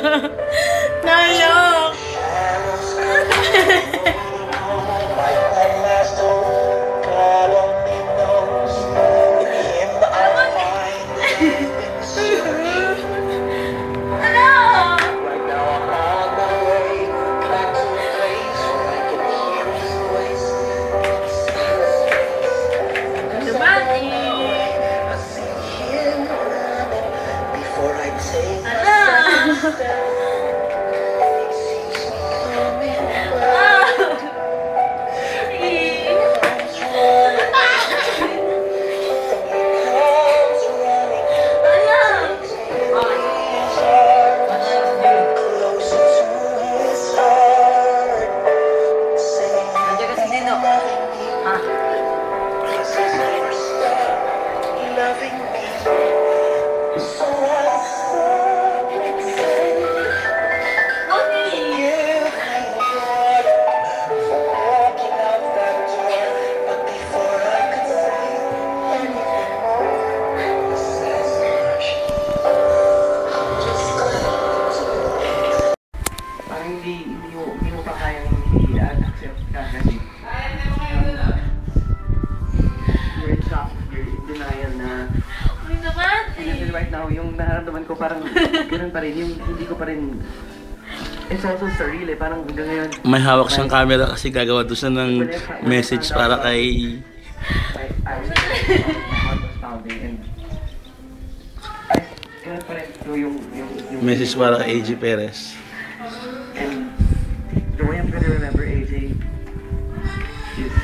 Nalok! Hindi mo pa kayang i-accept ka kasi you're in shock, you're in denial na kasi right now, yung nararamdaman ko parang ganoon pa rin, yung hindi ko pa rin it's also surreal eh, parang hanggang ngayon may hawak siyang camera kasi gagawa doon siya ng message para kay I was pounding and ganoon pa rin yung message para kay AJ Perez. And the way I'm gonna remember AJ is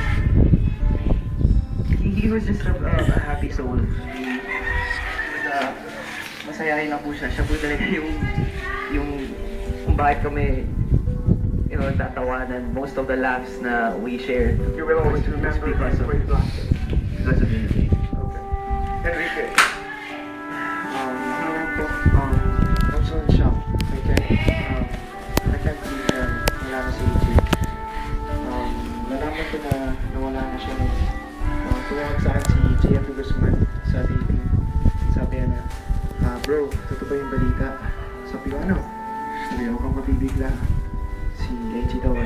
he was just a happy soul. He was masayahin lang po siya. Siya po talaga yung kung bakit kami tatawanan. Most of the laughs na we shared. You will always remember because of AJ. Okay. Enrique. I'm so in shock. I can't believe na wala na si AJ. Nalaman ko na nawala na siya nung tumawag sa akin si JF Guzman sa dating. Sabi niya na, bro, totoo ba yung balita? Sabi ko, ano? Sabi ko, kang mabibigla. Si AJ daw